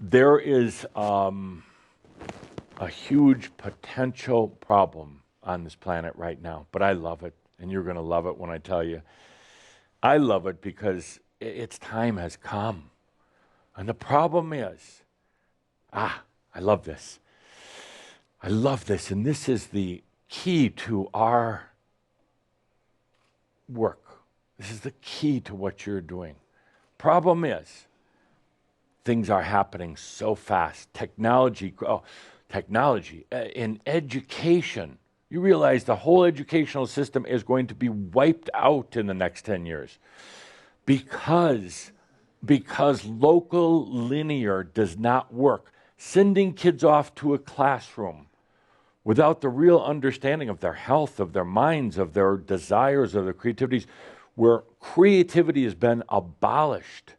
There is a huge potential problem on this planet right now, but I love it, and you're going to love it when I tell you. I love it because its time has come. And the problem is, I love this. I love this, and this is the key to our work. This is the key to what you're doing. Problem is, things are happening so fast. Technology in education. You realize the whole educational system is going to be wiped out in the next 10 years because local linear does not work. Sending kids off to a classroom without the real understanding of their health, of their minds, of their desires, of their creativities, where creativity has been abolished.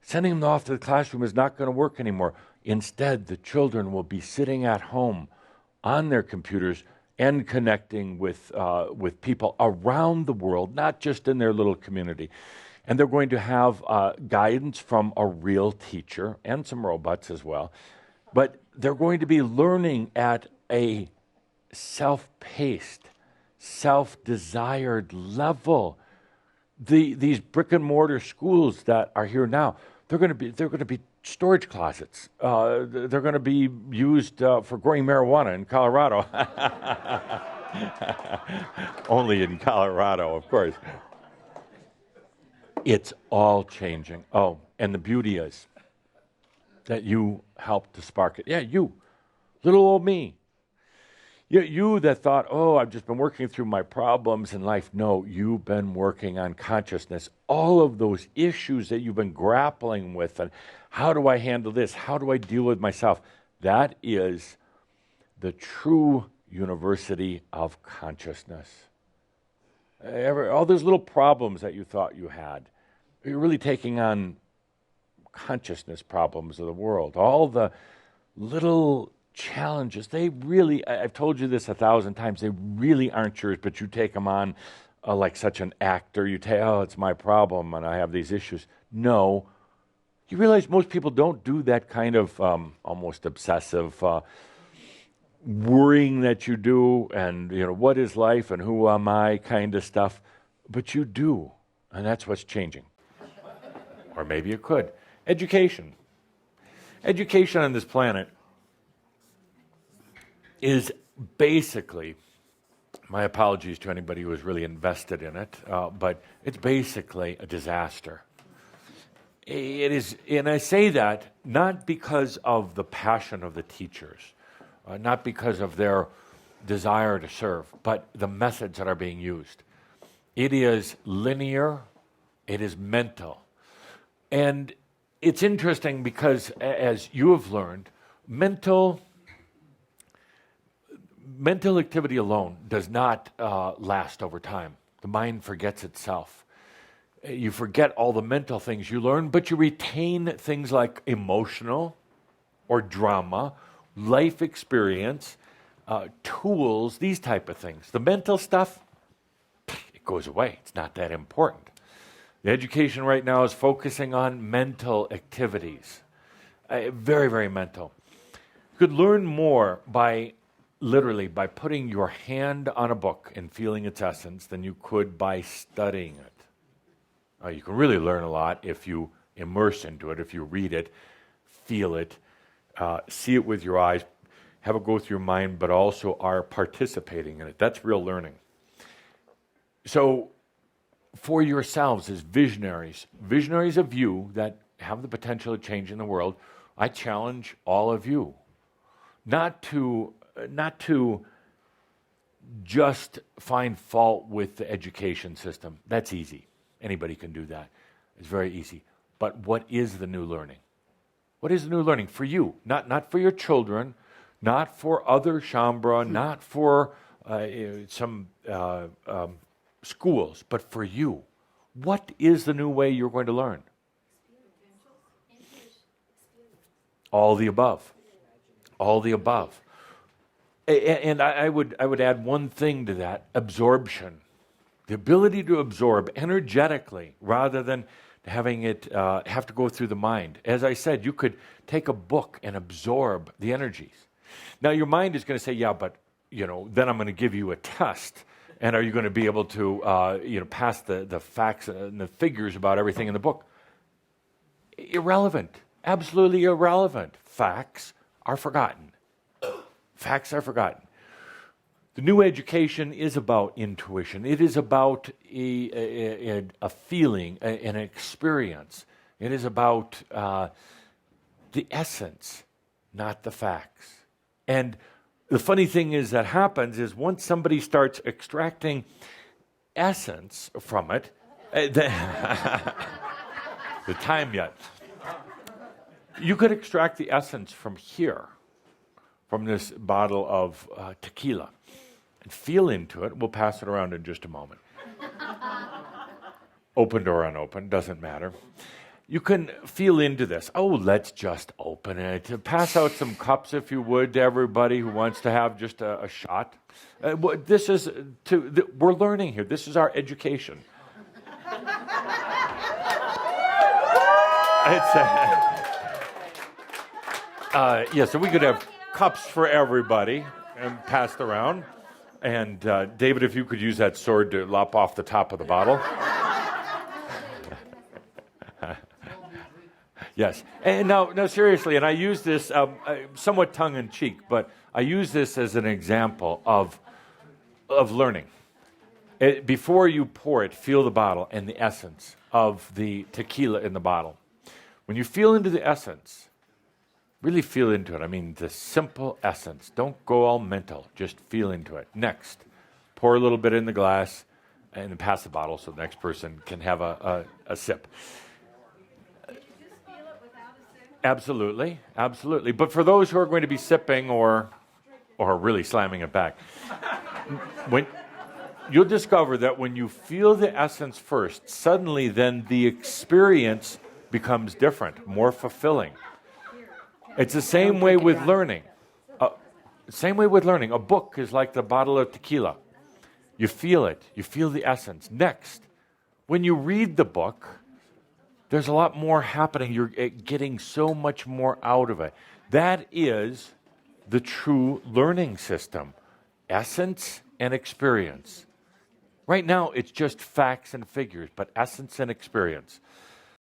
Sending them off to the classroom is not going to work anymore. Instead, the children will be sitting at home on their computers and connecting with people around the world, not just in their little community. And they're going to have guidance from a real teacher and some robots as well. But they're going to be learning at a self-paced, self-desired level. These brick and mortar schools that are here now, they're going to be storage closets. They're going to be used for growing marijuana in Colorado. Only in Colorado, of course. It's all changing. Oh, and the beauty is that you helped to spark it. Yeah, you, little old me. You that thought, oh, I've just been working through my problems in life. No, you've been working on consciousness. All of those issues that you've been grappling with, and how do I handle this? How do I deal with myself? That is the true university of consciousness. All those little problems that you thought you had, you're really taking on consciousness problems of the world. All the little challenges, they really, I've told you this 1,000 times, they really aren't yours, but you take them on like such an actor. You take, oh, it's my problem and I have these issues. No, you realize most people don't do that kind of almost obsessive worrying that you do, and what is life and who am I kind of stuff, but you do, and that's what's changing. Or maybe it could. Education on this planet is basically, my apologies to anybody who was really invested in it, but it's basically a disaster. It is, and I say that not because of the passion of the teachers, not because of their desire to serve, but the methods that are being used. It is linear, it is mental. And it's interesting because, as you have learned, mental activity alone does not last over time. The mind forgets itself. You forget all the mental things you learn, but you retain things like emotional or drama, life experience, tools, these type of things. The mental stuff, it goes away. It's not that important. The education right now is focusing on mental activities. Very, very mental. You could learn more literally by putting your hand on a book and feeling its essence than you could by studying it. You can really learn a lot if you immerse into it, if you read it, feel it, see it with your eyes, have it go through your mind, but also are participating in it. That's real learning. So for yourselves as visionaries of you that have the potential of changing the world, I challenge all of you not to just find fault with the education system. That's easy. Anybody can do that. It's very easy. But what is the new learning? What is the new learning for you? Not for your children, not for other Shambra, not for some schools, but for you. What is the new way you're going to learn? All the above. All the above. And I would add one thing to that: absorption. The ability to absorb energetically rather than having it have to go through the mind. As I said, you could take a book and absorb the energies. Now, your mind is going to say, yeah, but, then I'm going to give you a test. And are you going to be able to, pass the facts and the figures about everything in the book? Irrelevant. Absolutely irrelevant. Facts are forgotten. Facts are forgotten. The new education is about intuition. It is about a feeling, an experience. It is about the essence, not the facts. And the funny thing is that happens is once somebody starts extracting essence from it, the time yet. You could extract the essence from here, from this bottle of tequila, and feel into it. We'll pass it around in just a moment. Opened or unopened, doesn't matter. You can feel into this. Oh, let's just open it. Pass out some cups, if you would, to everybody who wants to have just a shot. We're learning here. This is our education. So we could have cups for everybody and passed around. And David, if you could use that sword to lop off the top of the bottle. Yes. And now, seriously, and I use this somewhat tongue-in-cheek, but I use this as an example of learning. Before you pour it, feel the bottle and the essence of the tequila in the bottle. When you feel into the essence, really feel into it. I mean, the simple essence. Don't go all mental. Just feel into it. Next, pour a little bit in the glass and then pass the bottle so the next person can have a sip. Absolutely, absolutely. But for those who are going to be sipping or really slamming it back, when you'll discover that when you feel the essence first, suddenly then the experience becomes different, more fulfilling. It's the same way with learning. Same way with learning. A book is like the bottle of tequila. You feel it. You feel the essence. Next, when you read the book, there's a lot more happening. You're getting so much more out of it. That is the true learning system. Essence and experience. Right now, it's just facts and figures, but essence and experience.